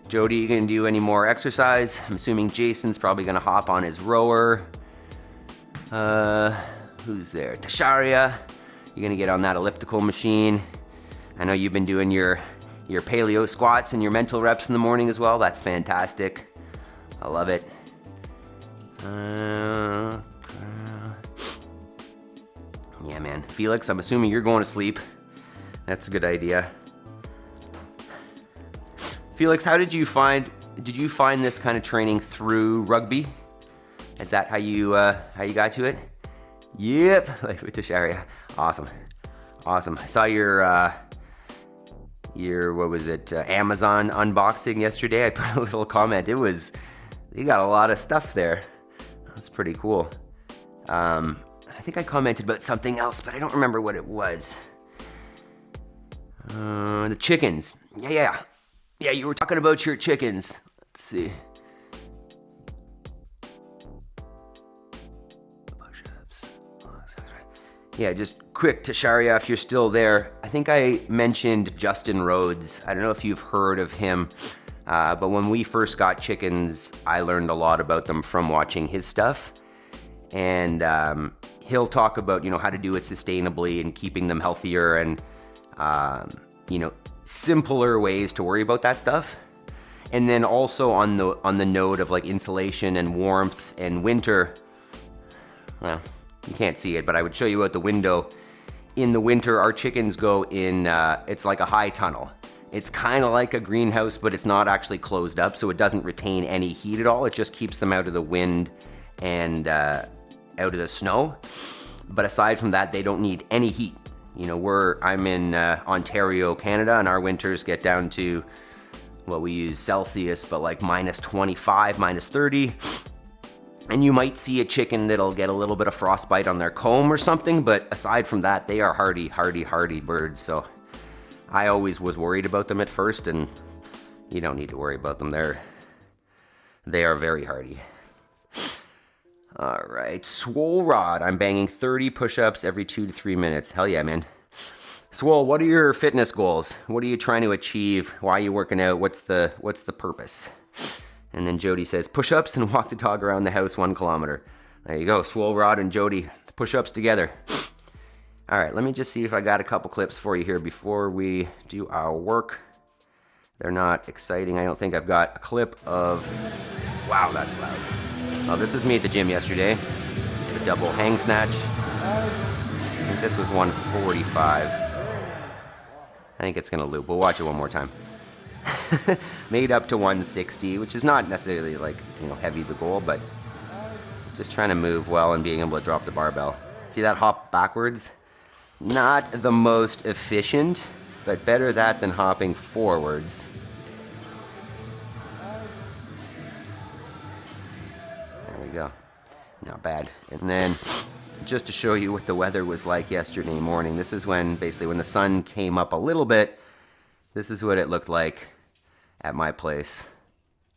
Jody, you gonna do any more exercise? I'm assuming Jason's probably gonna hop on his rower. Who's there? Tasharia, you're gonna get on that elliptical machine. I know you've been doing your paleo squats and your mental reps in the morning as well. That's fantastic. I love it. Yeah, man. Felix, I'm assuming you're going to sleep. That's a good idea. Felix, did you find this kind of training through rugby? Is that how you got to it? Yep, like with Tasharia. Awesome. I saw your what was it, Amazon unboxing yesterday. I put a little comment. You got a lot of stuff there. That's pretty cool. I think I commented about something else, but I don't remember what it was. The chickens. Yeah, you were talking about your chickens. Let's see. Push-ups. Yeah, just quick, Tasharia, if you're still there. I think I mentioned Justin Rhodes. I don't know if you've heard of him, but when we first got chickens, I learned a lot about them from watching his stuff. And he'll talk about, how to do it sustainably and keeping them healthier and, simpler ways to worry about that stuff. And then also on the note of like insulation and warmth and winter, well, you can't see it, but I would show you out the window. In the winter, our chickens go in, it's like a high tunnel. It's kind of like a greenhouse, but it's not actually closed up, so it doesn't retain any heat at all. It just keeps them out of the wind and out of the snow. But aside from that, they don't need any heat. I'm in Ontario, Canada, and our winters get down to, well, we use Celsius, but like minus 25, minus 30. And you might see a chicken that'll get a little bit of frostbite on their comb or something, but aside from that, they are hardy birds. So I always was worried about them at first, and you don't need to worry about them. They are very hardy. All right, Swole Rod. I'm banging 30 push-ups every 2 to 3 minutes. Hell yeah, man. Swole, what are your fitness goals? What are you trying to achieve? Why are you working out? What's the purpose? And then Jody says, push-ups and walk the dog around the house 1 kilometer. There you go, Swole Rod and Jody, push-ups together. All right, let me just see if I got a couple clips for you here before we do our work. They're not exciting. I don't think I've got a clip of... Wow, that's loud. Oh, this is me at the gym yesterday. The double hang snatch. I think this was 145. I think it's going to loop. We'll watch it one more time. Made up to 160, which is not necessarily like, heavy the goal, but just trying to move well and being able to drop the barbell. See that hop backwards? Not the most efficient, but better that than hopping forwards. There we go. Not bad. And then just to show you what the weather was like yesterday morning, this is when the sun came up a little bit. This is what it looked like at my place.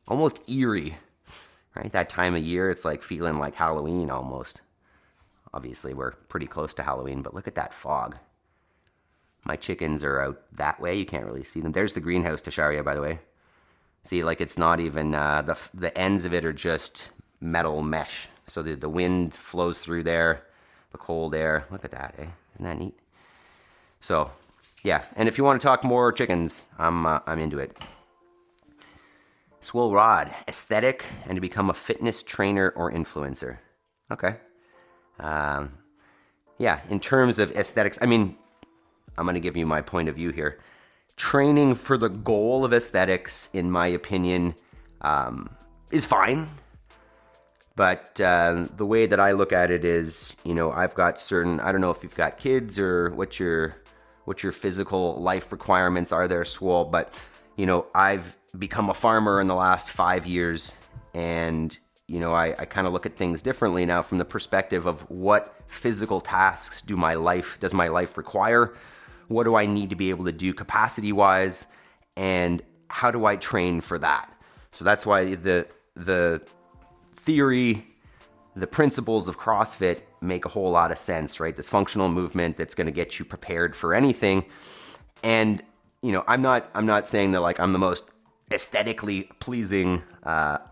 Almost eerie, right? That time of year, it's like feeling like Halloween almost. obviously we're pretty close to Halloween, but look at that fog. My chickens are out that way. You can't really see them. There's the greenhouse, Tasharia, by the way. See, like it's not even, the ends of it are just metal mesh. So the wind flows through there, the cold air. Look at that, eh? Isn't that neat? So, yeah. And if you want to talk more chickens, I'm into it. Swole Rod, aesthetic and to become a fitness trainer or influencer. Okay. Yeah, in terms of aesthetics, I mean, I'm going to give you my point of view here. Training for the goal of aesthetics, in my opinion, is fine. But the way that I look at it is, you know, I've got certain, I don't know if you've got kids or what your physical life requirements are there, Swole, but, you know, I've become a farmer in the last 5 years, and, you know, I kind of look at things differently now from the perspective of what physical tasks does my life require? What do I need to be able to do capacity-wise, and how do I train for that? So that's why the theory, the principles of CrossFit make a whole lot of sense, right? This functional movement that's going to get you prepared for anything. And, you know, I'm not saying that like I'm the most aesthetically pleasing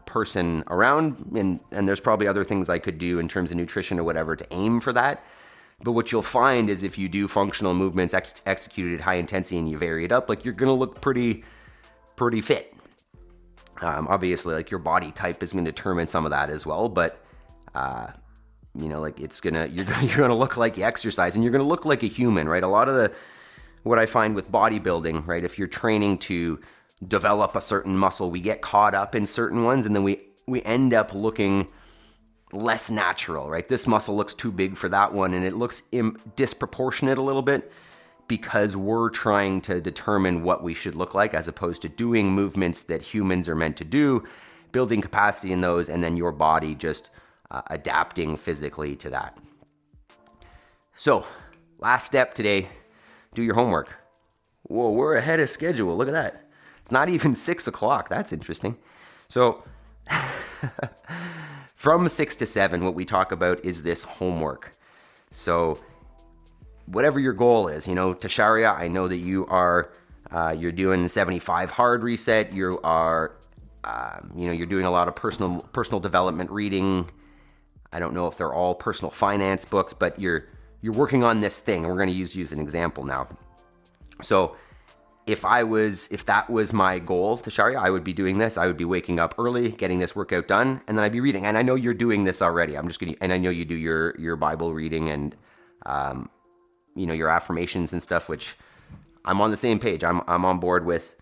person around, and there's probably other things I could do in terms of nutrition or whatever to aim for that. But what you'll find is if you do functional movements executed at high intensity and you vary it up, like you're going to look pretty fit. Obviously, like your body type is going to determine some of that as well. But, you know, like you're going to look like you exercise, and you're going to look like a human, right? A lot of what I find with bodybuilding, right? If you're training to develop a certain muscle, we get caught up in certain ones, and then we end up looking less natural, right? This muscle looks too big for that one, and it looks disproportionate a little bit because we're trying to determine what we should look like as opposed to doing movements that humans are meant to do, building capacity in those, and then your body just adapting physically to that. So, last step today, do your homework. Whoa, we're ahead of schedule. Look at that. It's not even 6 o'clock. That's interesting. So, from 6 to 7, what we talk about is this homework. So, whatever your goal is, you know, Tasharia, I know that you are, you're doing 75 hard reset. You are, you know, you're doing a lot of personal development reading. I don't know if they're all personal finance books, but you're working on this thing. We're going to use you as an example now. So, if that was my goal, Tasharia, I would be doing this. I would be waking up early, getting this workout done, and then I'd be reading. And I know you're doing this already. And I know you do your Bible reading and, you know, your affirmations and stuff, which I'm on the same page. I'm on board with.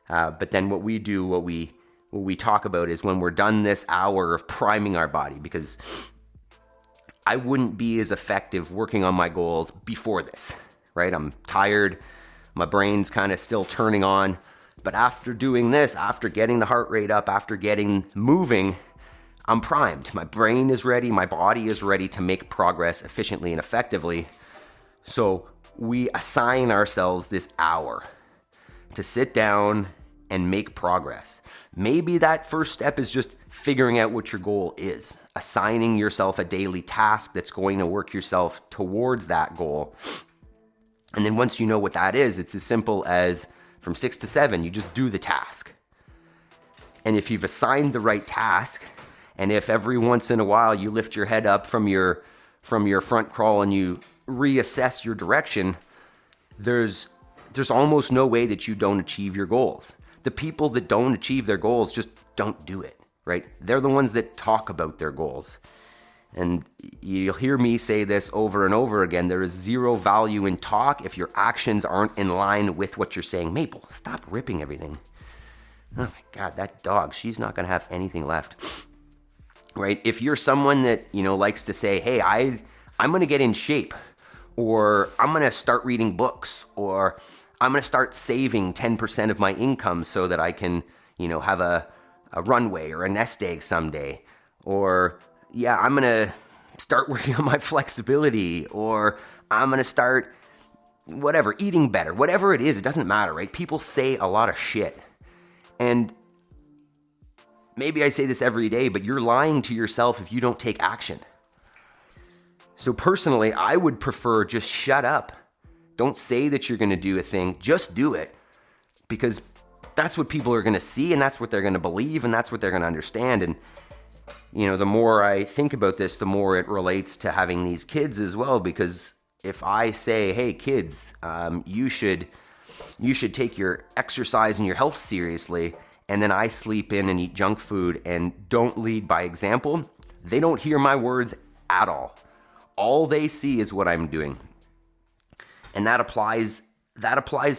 But then what we talk about is when we're done this hour of priming our body, because I wouldn't be as effective working on my goals before this, right? I'm tired. My brain's kind of still turning on. But after doing this, after getting the heart rate up, after getting moving, I'm primed. My brain is ready. My body is ready to make progress efficiently and effectively. So we assign ourselves this hour to sit down and make progress. Maybe that first step is just figuring out what your goal is, assigning yourself a daily task that's going to work yourself towards that goal. And then once you know what that is, it's as simple as from 6 to 7, you just do the task. And if you've assigned the right task, and if every once in a while you lift your head up from your front crawl and you reassess your direction, there's almost no way that you don't achieve your goals. The people that don't achieve their goals just don't do it, right? They're the ones that talk about their goals. And you'll hear me say this over and over again. There is zero value in talk if your actions aren't in line with what you're saying. Maple, stop ripping everything. Oh my God, that dog, she's not going to have anything left. Right? If you're someone that, you know, likes to say, hey, I'm going to get in shape, or I'm going to start reading books, or I'm going to start saving 10% of my income so that I can, you know, have a runway or a nest egg someday, or yeah, I'm going to start working on my flexibility, or I'm going to start whatever, eating better, whatever it is, it doesn't matter, right? People say a lot of shit. And maybe I say this every day, but you're lying to yourself if you don't take action. So personally, I would prefer just shut up. Don't say that you're going to do a thing, just do it, because that's what people are going to see, and that's what they're going to believe, and that's what they're going to understand. And the more I think about this, the more it relates to having these kids as well, because if I say, hey kids, you should take your exercise and your health seriously, and then I sleep in and eat junk food and don't lead by example, they don't hear my words at all. All they see is what I'm doing. And that applies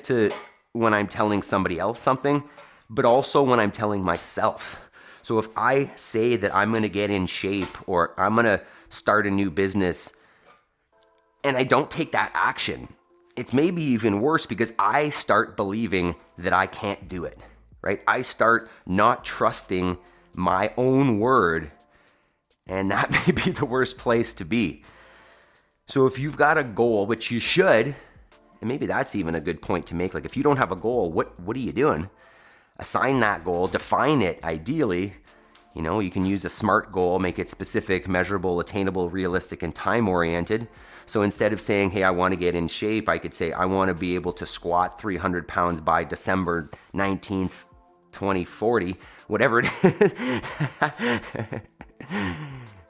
to when I'm telling somebody else something, but also when I'm telling myself. So if I say that I'm going to get in shape or I'm going to start a new business and I don't take that action, it's maybe even worse because I start believing that I can't do it, right? I start not trusting my own word, and that may be the worst place to be. So if you've got a goal, which you should, and maybe that's even a good point to make, like if you don't have a goal, what are you doing? Assign that goal, define it ideally. You can use a SMART goal, make it specific, measurable, attainable, realistic, and time-oriented. So instead of saying, hey, I want to get in shape, I could say, I want to be able to squat 300 pounds by December 19th, 2040, whatever it is.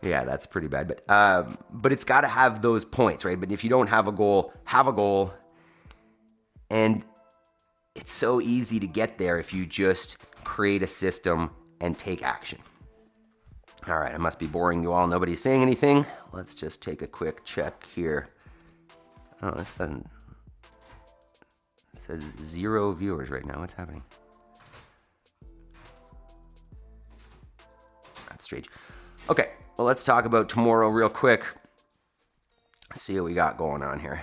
Yeah, that's pretty bad. But it's got to have those points, right? But if you don't have a goal, have a goal. And it's so easy to get there if you just create a system and take action. All right, I must be boring you all. Nobody's saying anything. Let's just take a quick check here. Oh, this doesn't... It says 0 viewers right now. What's happening? That's strange. Okay, well, let's talk about tomorrow real quick. See what we got going on here.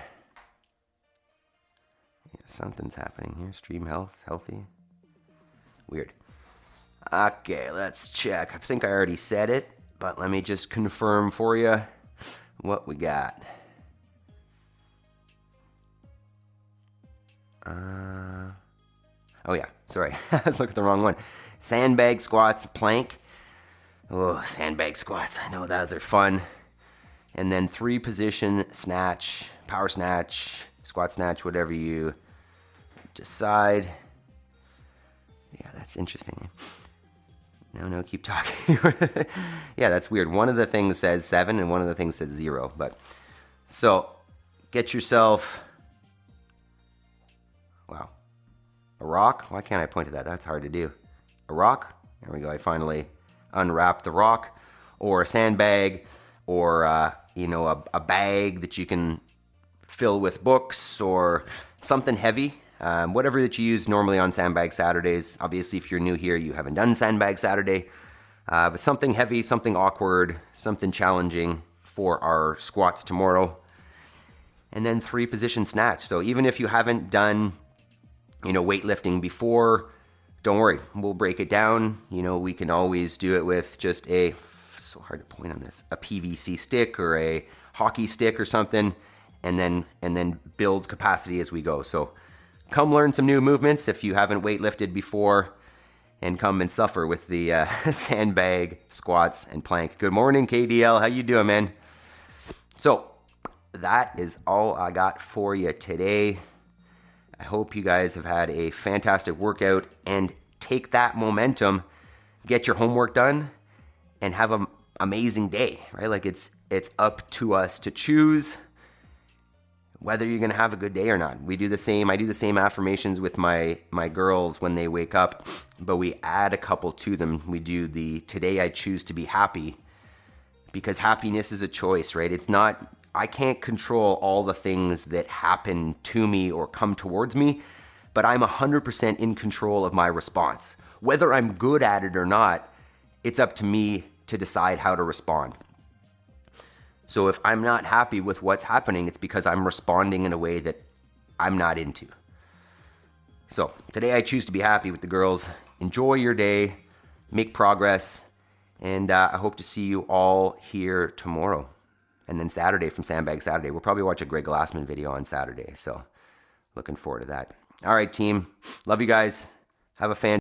Yeah, something's happening here. Stream healthy. Weird. Okay, let's check. I think I already said it, but let me just confirm for you what we got. Oh yeah, sorry. I was looking at the wrong one. Sandbag squats, plank. Oh, sandbag squats. I know those are fun. And then 3-position snatch, power snatch, squat snatch, whatever you decide. Yeah, that's interesting. No, keep talking. Yeah, that's weird. One of the things says 7 and one of the things says 0. But so get yourself, wow, a rock. Why can't I point to that? That's hard to do. A rock. There we go. I finally unwrapped the rock, or a sandbag, or a bag that you can fill with books or something heavy. Whatever that you use normally on Sandbag Saturdays. Obviously, if you're new here, you haven't done Sandbag Saturday. But something heavy, something awkward, something challenging for our squats tomorrow. And then 3-position snatch. So even if you haven't done, weightlifting before, don't worry. We'll break it down. We can always do it with just so hard to point on this, a PVC stick or a hockey stick or something, and then build capacity as we go. So come learn some new movements if you haven't weightlifted before, and come and suffer with the sandbag, squats, and plank. Good morning, KDL. How you doing, man? So that is all I got for you today. I hope you guys have had a fantastic workout and take that momentum, get your homework done, and have an amazing day, right? Like it's up to us to choose whether you're going to have a good day or not. I do the same affirmations with my girls when they wake up, but we add a couple to them. We do the today I choose to be happy, because happiness is a choice, right? I can't control all the things that happen to me or come towards me, but I'm 100% in control of my response. Whether I'm good at it or not, it's up to me to decide how to respond. So if I'm not happy with what's happening, it's because I'm responding in a way that I'm not into. So today I choose to be happy with the girls. Enjoy your day, make progress, and I hope to see you all here tomorrow. And then Saturday from Sandbag Saturday. We'll probably watch a Greg Glassman video on Saturday. So looking forward to that. All right, team. Love you guys. Have a fantastic